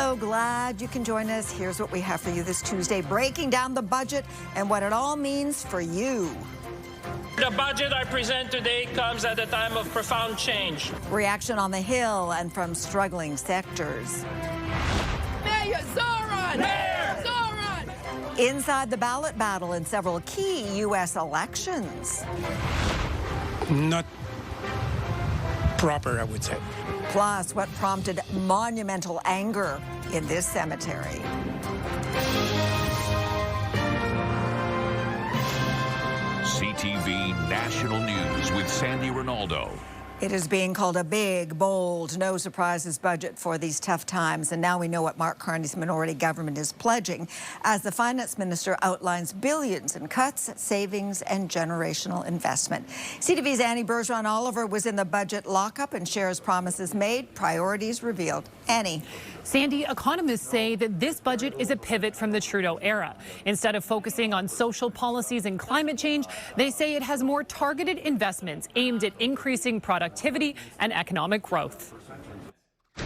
Hello, glad you can join us. Here's what we have for you this Tuesday, breaking down the budget and what it all means for you. The budget I present today comes at a time of profound change. Reaction on the Hill and from struggling sectors. Mayor Zoran! Mayor Zoran! Inside the ballot battle in several key U.S. elections. Not proper, I would say. Plus, what prompted monumental anger in this cemetery. CTV National News with Sandy Ronaldo. It is being called a big, bold, no surprises budget for these tough times. And now we know what Mark Carney's minority government is pledging as the finance minister outlines billions in cuts, savings, and generational investment. CTV's Annie Bergeron-Oliver was in the budget lockup and shares promises made, priorities revealed. Annie. Sandy, economists say that this budget is a pivot from the Trudeau era. Instead of focusing on social policies and climate change, they say it has more targeted investments aimed at increasing productivity and economic growth.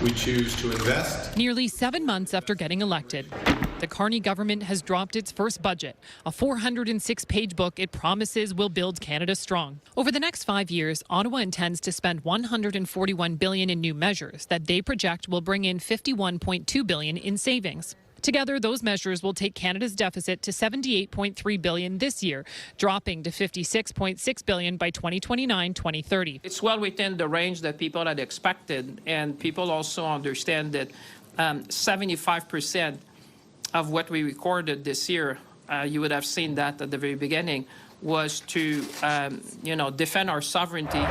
We choose to invest. Nearly 7 months after getting elected, the Carney government has dropped its first budget, a 406-page book it promises will build Canada strong. Over the next 5 years, Ottawa intends to spend $141 billion in new measures that they project will bring in $51.2 billion in savings. Together, those measures will take Canada's deficit to $78.3 billion this year, dropping to $56.6 billion by 2029-2030. It's well within the range that people had expected, and people also understand that 75% of what we recorded this year, you would have seen that at the very beginning, was to, defend our sovereignty.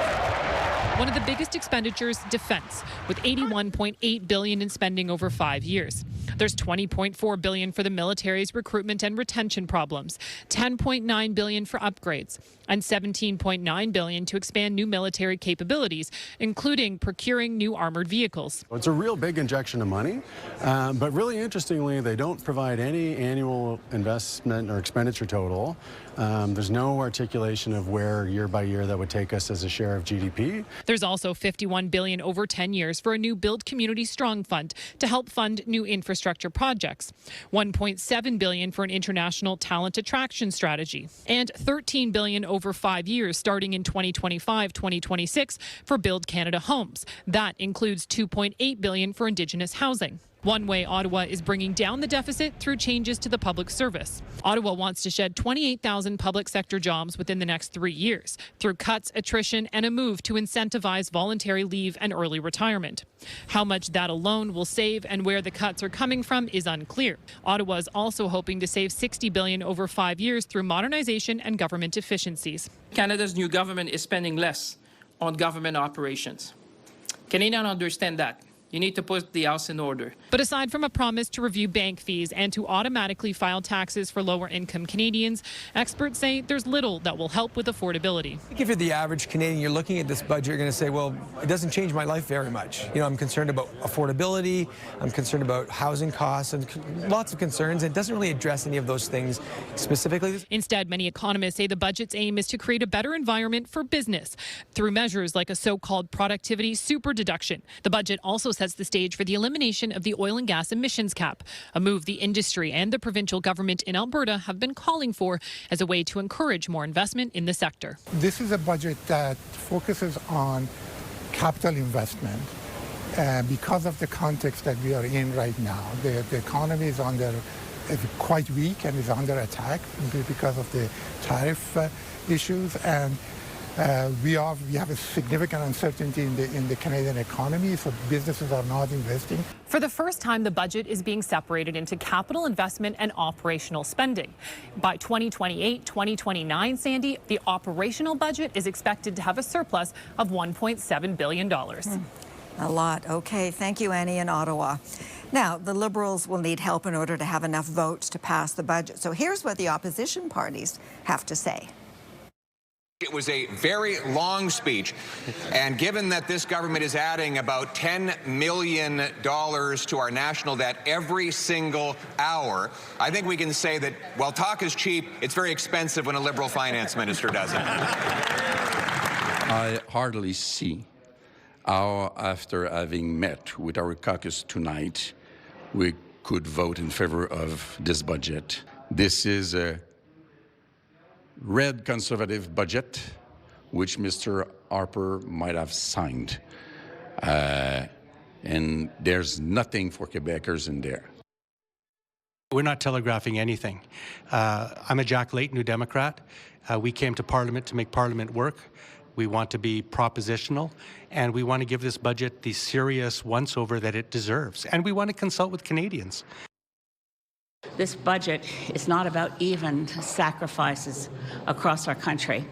One of the biggest expenditures, defense, with $81.8 billion in spending over 5 years. There's $20.4 billion for the military's recruitment and retention problems, $10.9 billion for upgrades, and $17.9 billion to expand new military capabilities, including procuring new armored vehicles. It's a real big injection of money, but really interestingly, they don't provide any annual investment or expenditure total. There's no articulation of where year by year that would take us as a share of GDP. There's also $51 billion over 10 years for a new Build Community Strong Fund to help fund new infrastructure projects, $1.7 billion for an international talent attraction strategy, and $13 billion over 5 years starting in 2025-2026 for Build Canada Homes. That includes $2.8 billion for Indigenous housing. One way Ottawa is bringing down the deficit through changes to the public service. Ottawa wants to shed 28,000 public sector jobs within the next 3 years through cuts, attrition, and a move to incentivize voluntary leave and early retirement. How much that alone will save and where the cuts are coming from is unclear. Ottawa is also hoping to save $60 billion over 5 years through modernization and government efficiencies. Canada's new government is spending less on government operations. Canadians understand that. You need to put the house in order. But aside from a promise to review bank fees and to automatically file taxes for lower-income Canadians, experts say there's little that will help with affordability. If you're the average Canadian, you're looking at this budget, you're going to say, well, it doesn't change my life very much. I'm concerned about affordability, I'm concerned about housing costs, and lots of concerns. It doesn't really address any of those things specifically. Instead, many economists say the budget's aim is to create a better environment for business through measures like a so-called productivity super deduction. The budget also sets the stage for the elimination of the oil and gas emissions cap, a move the industry and the provincial government in Alberta have been calling for as a way to encourage more investment in the sector. This is a budget that focuses on capital investment because of the context that we are in right now. The economy is quite weak and is under attack because of the tariff issues, and we have a significant uncertainty in the Canadian economy, so businesses are not investing. For the first time, the budget is being separated into capital investment and operational spending. By 2028-2029, Sandy, the operational budget is expected to have a surplus of $1.7 billion. A lot. Okay, thank you, Annie, in Ottawa. Now, the Liberals will need help in order to have enough votes to pass the budget. So here's what the opposition parties have to say. It was a very long speech, and given that this government is adding about $10 million to our national debt every single hour, I think we can say that while talk is cheap, it's very expensive when a Liberal finance minister does it. I hardly see how, after having met with our caucus tonight, we could vote in favor of this budget. This is a red conservative budget, which Mr. Harper might have signed. And there's nothing for Quebecers in there. We're not telegraphing anything. I'm a Jack Layton, New Democrat. We came to Parliament to make Parliament work. We want to be propositional, and we want to give this budget the serious once-over that it deserves. And we want to consult with Canadians. This budget is not about even sacrifices across our country.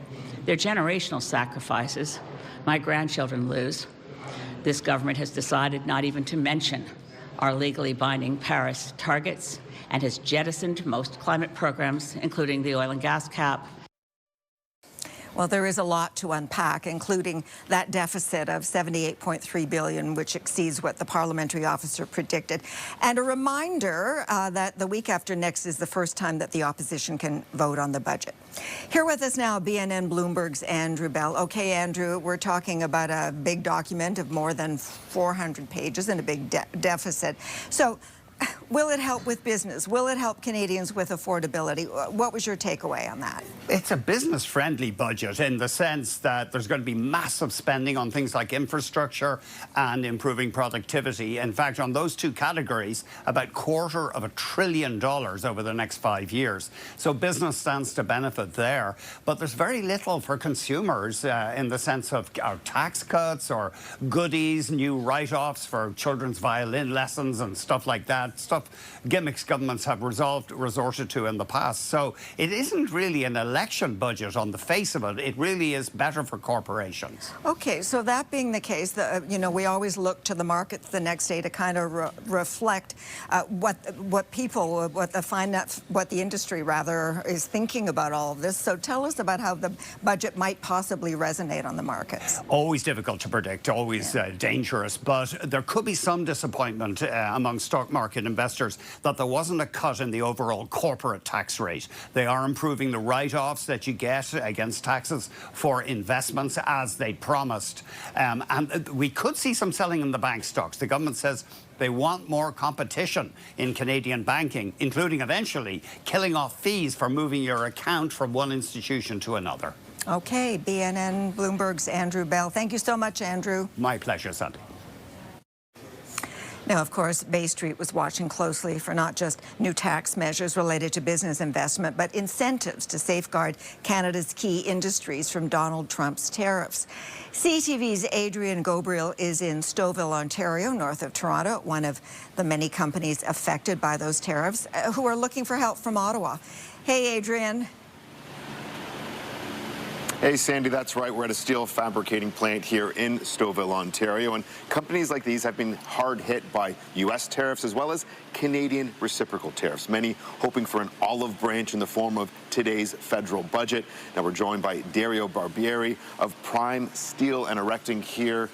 They're generational sacrifices. My grandchildren lose. This government has decided not even to mention our legally binding Paris targets and has jettisoned most climate programs, including the oil and gas cap. Well, there is a lot to unpack, including that deficit of $78.3 billion, which exceeds what the parliamentary officer predicted. And a reminder that the week after next is the first time that the opposition can vote on the budget. Here with us now, BNN Bloomberg's Andrew Bell. Okay, Andrew, we're talking about a big document of more than 400 pages and a big deficit. So, will it help with business? Will it help Canadians with affordability? What was your takeaway on that? It's a business-friendly budget in the sense that there's going to be massive spending on things like infrastructure and improving productivity. In fact, on those two categories, about $250 billion over the next 5 years. So business stands to benefit there. But there's very little for consumers in the sense of our tax cuts or goodies, new write-offs for children's violin lessons and stuff like that. Gimmicks governments have resorted to in the past. So it isn't really an election budget on the face of it. It really is better for corporations. Okay, so that being the case, we always look to the markets the next day to kind of reflect what the industry rather is thinking about all of this. So tell us about how the budget might possibly resonate on the markets. Always difficult to predict, always dangerous, but there could be some disappointment among stock market investors that there wasn't a cut in the overall corporate tax rate. They are improving the write-offs that you get against taxes for investments as they promised. And we could see some selling in the bank stocks. The government says they want more competition in Canadian banking, including eventually killing off fees for moving your account from one institution to another. Okay, BNN Bloomberg's Andrew Bell. Thank you so much, Andrew. My pleasure, Sandy. Now, of course, Bay Street was watching closely for not just new tax measures related to business investment, but incentives to safeguard Canada's key industries from Donald Trump's tariffs. CTV's Adrian Gabriel is in Stouffville, Ontario, north of Toronto, one of the many companies affected by those tariffs, who are looking for help from Ottawa. Hey, Adrian. Hey, Sandy, that's right. We're at a steel fabricating plant here in Stouffville, Ontario. And companies like these have been hard hit by U.S. tariffs as well as Canadian reciprocal tariffs, many hoping for an olive branch in the form of today's federal budget. Now, we're joined by Dario Barbieri of Prime Steel and Erecting here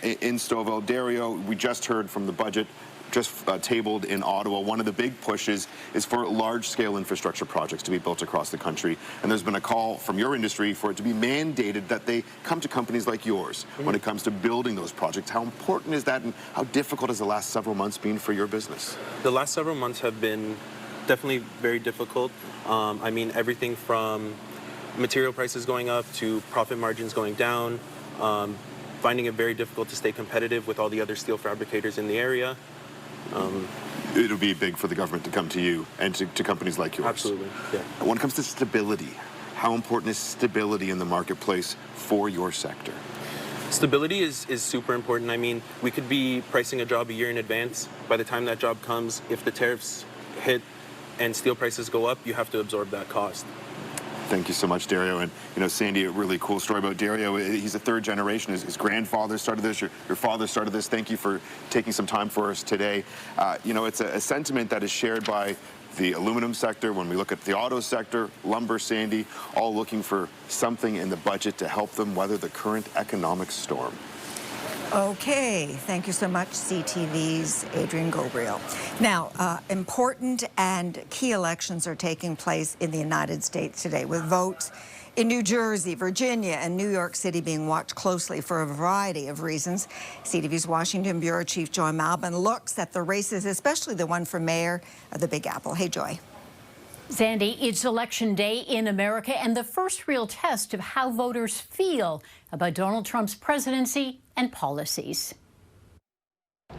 in Stouffville. Dario, we just heard from the budget just tabled in Ottawa. One of the big pushes is for large-scale infrastructure projects to be built across the country. And there's been a call from your industry for it to be mandated that they come to companies like yours when it comes to building those projects. How important is that, and how difficult has the last several months been for your business? The last several months have been definitely very difficult. I mean, everything from material prices going up to profit margins going down, finding it very difficult to stay competitive with all the other steel fabricators in the area. It'll be big for the government to come to you and to companies like yours. Absolutely, yeah. When it comes to stability, how important is stability in the marketplace for your sector? Stability is super important. I mean, we could be pricing a job a year in advance. By the time that job comes, if the tariffs hit and steel prices go up, you have to absorb that cost. Thank you so much, Dario. And, Sandy, a really cool story about Dario. He's a third generation. His grandfather started this. Your father started this. Thank you for taking some time for us today. It's a sentiment that is shared by the aluminum sector. When we look at the auto sector, lumber, Sandy, all looking for something in the budget to help them weather the current economic storm. Okay, thank you so much, CTV's Adrian Gabriel. Now, important and key elections are taking place in the United States today, with votes In New Jersey, Virginia, and New York City being watched closely for a variety of reasons. CTV's Washington Bureau Chief Joy Malbon looks at the races, especially the one for mayor of the Big Apple. Hey, Joy. Sandy, it's Election Day in America and the first real test of how voters feel about Donald Trump's presidency and policies.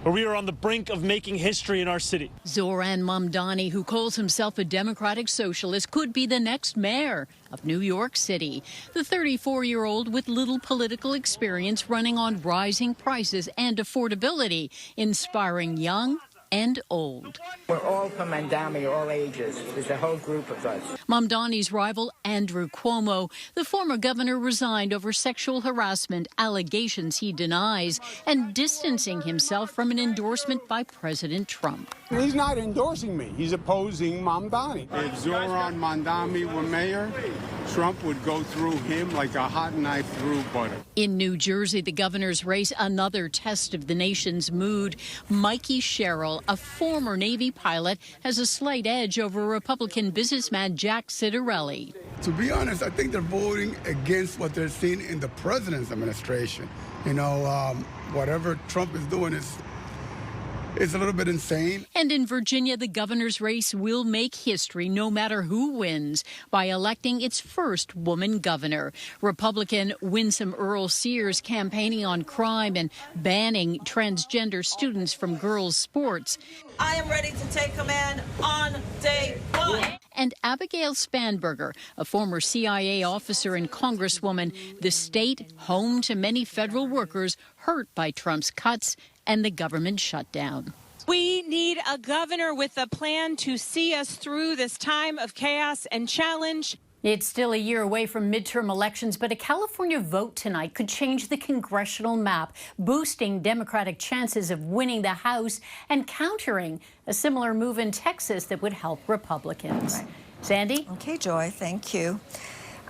We are on the brink of making history in our city. Zoran Mamdani, who calls himself a democratic socialist, could be the next mayor of New York City. The 34-year-old with little political experience running on rising prices and affordability, inspiring young and old. We're all from Mamdani, all ages. There's a whole group of us. Mamdani's rival, Andrew Cuomo, the former governor, resigned over sexual harassment allegations he denies and distancing himself from an endorsement by President Trump. He's not endorsing me. He's opposing Mamdani. If Zoran Mamdani were mayor, Trump would go through him like a hot knife through butter. In New Jersey, the governor's race, another test of the nation's mood. Mikey Sherrill, a former Navy pilot, has a slight edge over Republican businessman Jack Citarelli. To be honest, I think they're voting against what they're seeing in the president's administration. You know, whatever Trump is doing is a little bit insane. And in Virginia, the governor's race will make history no matter who wins by electing its first woman governor. Republican Winsome Earl Sears campaigning on crime and banning transgender students from girls' sports. I am ready to take command on day one. And Abigail Spanberger, a former CIA officer and congresswoman, the state home to many federal workers hurt by Trump's cuts and the government shutdown. We need a governor with a plan to see us through this time of chaos and challenge. It's still a year away from midterm elections, but a California vote tonight could change the congressional map, boosting Democratic chances of winning the House and countering a similar move in Texas that would help Republicans. Right. Sandy? Okay, Joy, thank you.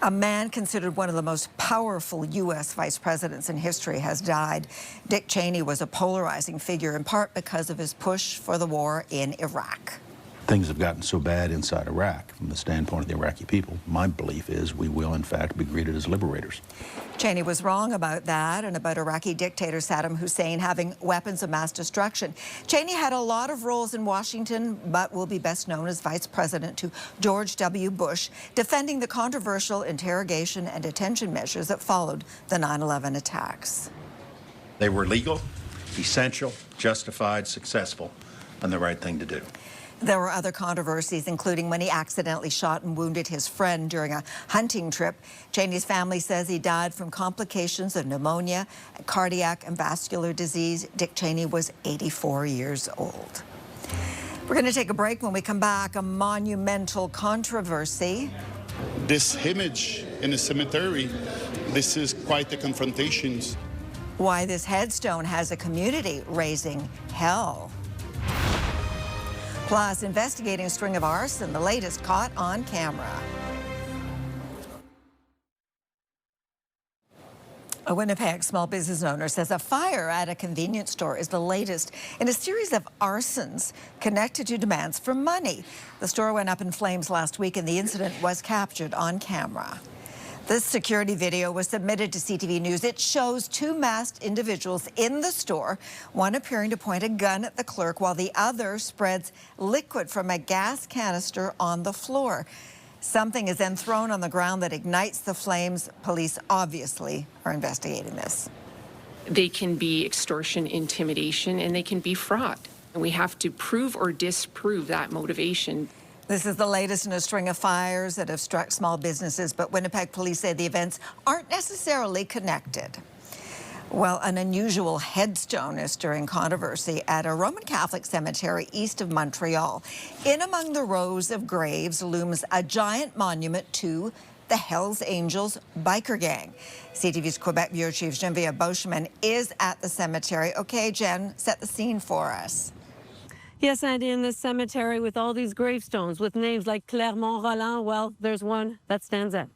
A man considered one of the most powerful U.S. vice presidents in history has died. Dick Cheney was a polarizing figure, in part because of his push for the war in Iraq. Things have gotten so bad inside Iraq from the standpoint of the Iraqi people. My belief is we will, in fact, be greeted as liberators. Cheney was wrong about that and about Iraqi dictator Saddam Hussein having weapons of mass destruction. Cheney had a lot of roles in Washington, but will be best known as vice president to George W. Bush, defending the controversial interrogation and detention measures that followed the 9/11 attacks. They were legal, essential, justified, successful, and the right thing to do. There were other controversies, including when he accidentally shot and wounded his friend during a hunting trip. Cheney's family says he died from complications of pneumonia, cardiac and vascular disease. Dick Cheney was 84 years old. We're going to take a break. When we come back, a monumental controversy. This image in the cemetery, this is quite the confrontation. Why this headstone has a community raising hell. Plus, investigating a string of arson, the latest caught on camera. A Winnipeg small business owner says a fire at a convenience store is the latest in a series of arsons connected to demands for money. The store went up in flames last week and the incident was captured on camera. This security video was submitted to CTV News. It shows two masked individuals in the store, one appearing to point a gun at the clerk while the other spreads liquid from a gas canister on the floor. Something is then thrown on the ground that ignites the flames. Police obviously are investigating this. They can be extortion, intimidation, and they can be fraud. And we have to prove or disprove that motivation. This is the latest in a string of fires that have struck small businesses, but Winnipeg police say the events aren't necessarily connected. Well, an unusual headstone is stirring controversy at a Roman Catholic cemetery east of Montreal. In among the rows of graves looms a giant monument to the Hells Angels biker gang. CTV's Quebec Bureau Chief Geneviève Beauchemin is at the cemetery. Okay, Jen, set the scene for us. Yes, Andy, in this cemetery with all these gravestones with names like Clermont-Roland, well, there's one that stands out.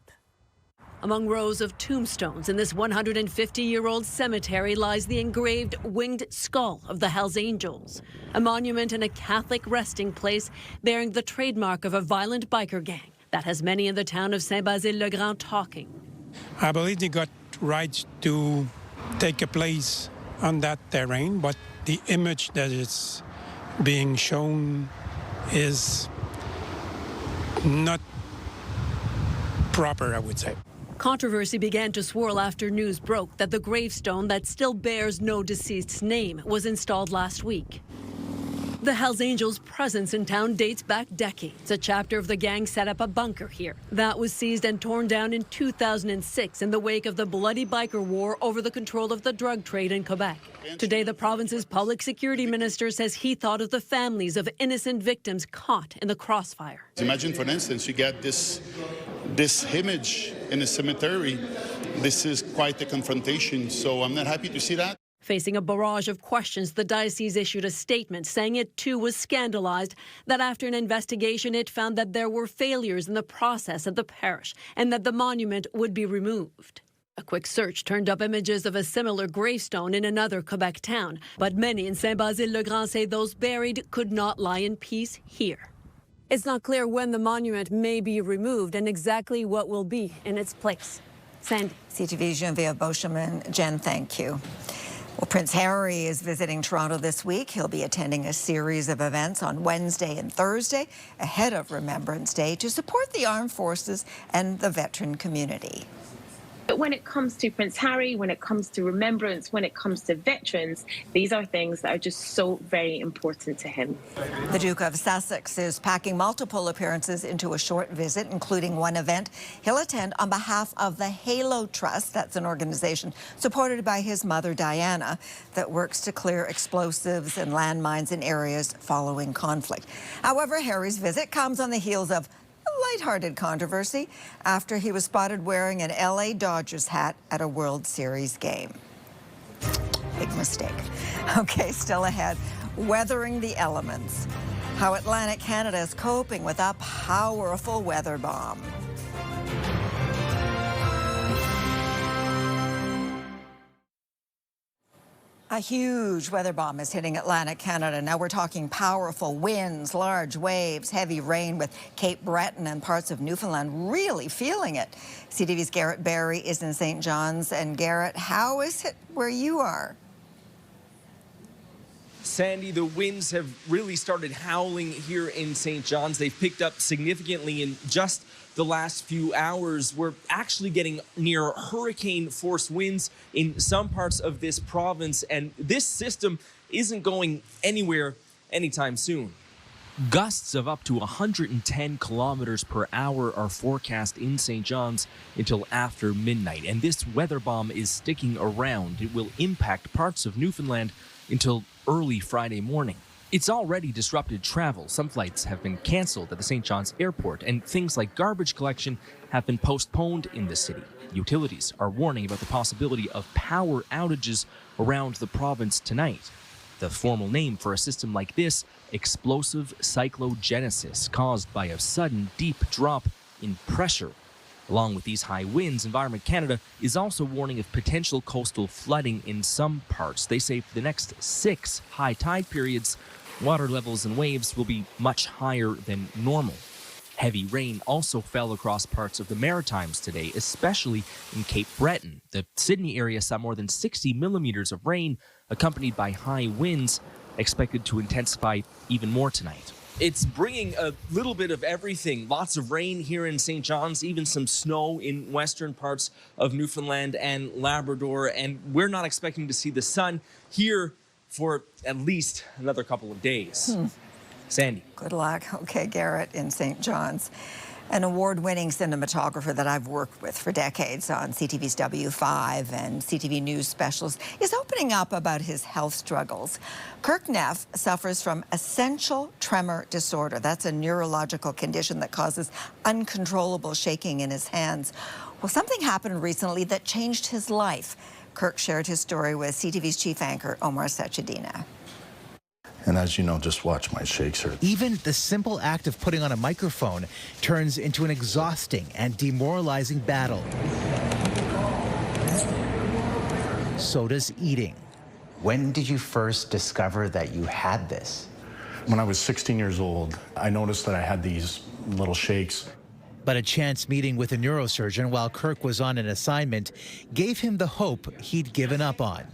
Among rows of tombstones in this 150-year-old cemetery lies the engraved winged skull of the Hells Angels, a monument in a Catholic resting place bearing the trademark of a violent biker gang That has many in the town of Saint-Basile-le-Grand talking. I believe they got rights to take a place on that terrain, but the image that is being shown is not proper, I would say. Controversy began to swirl after news broke that the gravestone that still bears no deceased's name was installed last week. The Hells Angels' presence in town dates back decades. A chapter of the gang set up a bunker here. That was seized and torn down in 2006 in the wake of the bloody biker war over the control of the drug trade in Quebec. Today, the province's public security minister says he thought of the families of innocent victims caught in the crossfire. Imagine, for instance, you get this image in a cemetery. This is quite a confrontation, so I'm not happy to see that. Facing a barrage of questions, the diocese issued a statement saying it too was scandalized that after an investigation it found that there were failures in the process at the parish and that the monument would be removed. A quick search turned up images of a similar gravestone in another Quebec town, but many in Saint-Basile-le-Grand say those buried could not lie in peace here. It's not clear when the monument may be removed and exactly what will be in its place. Sandy. CTV's Geneviève Beauchemin. Jen, thank you. Well, Prince Harry is visiting Toronto this week. He'll be attending a series of events on Wednesday and Thursday ahead of Remembrance Day to support the armed forces and the veteran community. But when it comes to Prince Harry, when it comes to remembrance, when it comes to veterans, these are things that are just so very important to him. The Duke of Sussex is packing multiple appearances into a short visit, including one event he'll attend on behalf of the Halo Trust. That's an organization supported by his mother, Diana, that works to clear explosives and landmines in areas following conflict. However, Harry's visit comes on the heels of a lighthearted controversy after he was spotted wearing an LA Dodgers hat at a World Series game. Big mistake. Okay, still ahead, weathering the elements. How Atlantic Canada is coping with a powerful weather bomb. A huge weather bomb is hitting Atlantic Canada. Now we're talking powerful winds, large waves, heavy rain with Cape Breton and parts of Newfoundland really feeling it. CTV's Garrett Barry is in St. John's. And Garrett, how is it where you are? Sandy, the winds have really started howling here in St. John's. They've picked up significantly in just the last few hours. We're actually getting near hurricane-force winds in some parts of this province, and this system isn't going anywhere anytime soon. Gusts of up to 110 kilometers per hour are forecast in St. John's until after midnight, and this weather bomb is sticking around. It will impact parts of Newfoundland until early Friday morning. It's already disrupted travel. Some flights have been canceled at the St. John's airport, and things like garbage collection have been postponed in the city. Utilities are warning about the possibility of power outages around the province tonight. The formal name for a system like this, explosive cyclogenesis, caused by a sudden deep drop in pressure. Along with these high winds, Environment Canada is also warning of potential coastal flooding in some parts. They say for the next 6 high tide periods, water levels and waves will be much higher than normal. Heavy rain also fell across parts of the Maritimes today, especially in Cape Breton. The Sydney area saw more than 60 millimeters of rain, accompanied by high winds, expected to intensify even more tonight. It's bringing a little bit of everything. Lots of rain here in St. John's, even some snow in western parts of Newfoundland and Labrador, and we're not expecting to see the sun here for at least another couple of days. Sandy. Good luck. Okay, Garrett in St. John's. An award-winning cinematographer that I've worked with for decades on CTV's W5 and CTV News specials is opening up about his health struggles. Kirk Neff suffers from essential tremor disorder. That's a neurological condition that causes uncontrollable shaking in his hands. Well, something happened recently that changed his life. Kirk shared his story with CTV's chief anchor, Omar Sachedina. And as you know, just watch my shakes hurt. Even the simple act of putting on a microphone turns into an exhausting and demoralizing battle. So does eating. When did you first discover that you had this? When I was 16 years old, I noticed that I had these little shakes. But a chance meeting with a neurosurgeon while Kirk was on an assignment gave him the hope he'd given up on.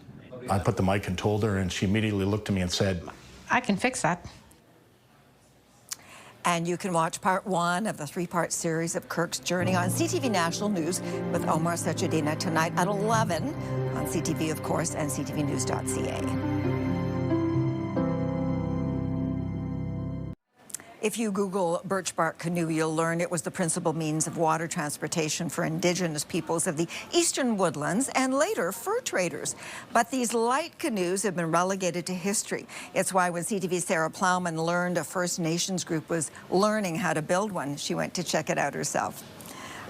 I put the mic and told her, and she immediately looked at me and said, I can fix that. And you can watch part 1 of the 3-part series of Kirk's journey on CTV National News with Omar Sachedina tonight at 11 on CTV, of course, and ctvnews.ca. If you Google birch bark canoe, you'll learn it was the principal means of water transportation for Indigenous peoples of the eastern woodlands and later fur traders. But these light canoes have been relegated to history. It's why when CTV's Sarah Plowman learned a First Nations group was learning how to build one, she went to check it out herself.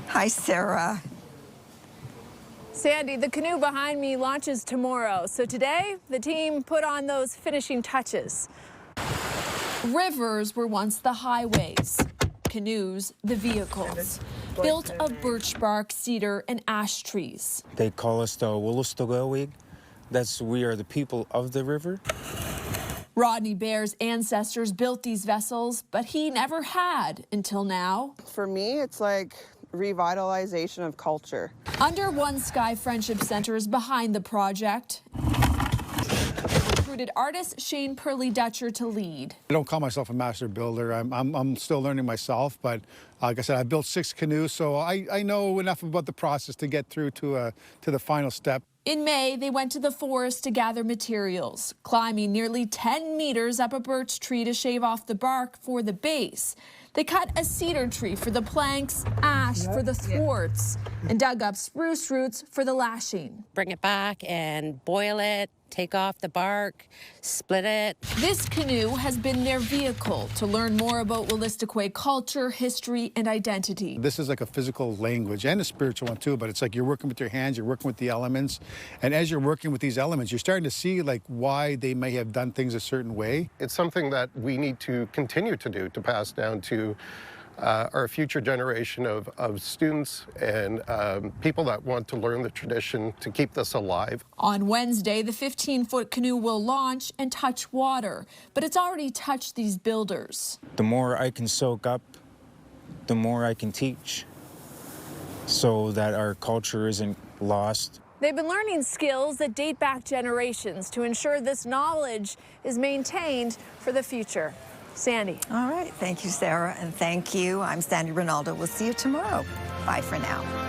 Hi, Sarah. Sandy, the canoe behind me launches tomorrow. So today, the team put on those finishing touches. Rivers were once the highways, canoes the vehicles, built of birch bark, cedar, and ash trees. They call us the Woolustogawig. We are the people of the river. Rodney Bear's ancestors built these vessels, but he never had until now. For me, it's like revitalization of culture. Under One Sky Friendship Center is behind the project. Recruited artist Shane Purley-Dutcher to lead. I don't call myself a master builder. I'm still learning myself, but like I said, I built 6 canoes, so I know enough about the process to get through to the final step. In May, they went to the forest to gather materials, climbing nearly 10 meters up a birch tree to shave off the bark for the base. They cut a cedar tree for the planks, ash for the thwarts, and dug up spruce roots for the lashing. Bring it back and boil it, take off the bark, split it. This canoe has been their vehicle to learn more about Wolastoqey culture, history, and identity. This is like a physical language and a spiritual one too, but it's like you're working with your hands, you're working with the elements, and as you're working with these elements, you're starting to see like why they may have done things a certain way. It's something that we need to continue to do to pass down to our future generation of students and people that want to learn the tradition to keep this alive. On Wednesday, the 15-foot canoe will launch and touch water, but it's already touched these builders. The more I can soak up, the more I can teach, so that our culture isn't lost. They've been learning skills that date back generations to ensure this knowledge is maintained for the future. Sandy. All right. Thank you, Sarah, and thank you. I'm Sandy Ronaldo. We'll see you tomorrow. Bye for now.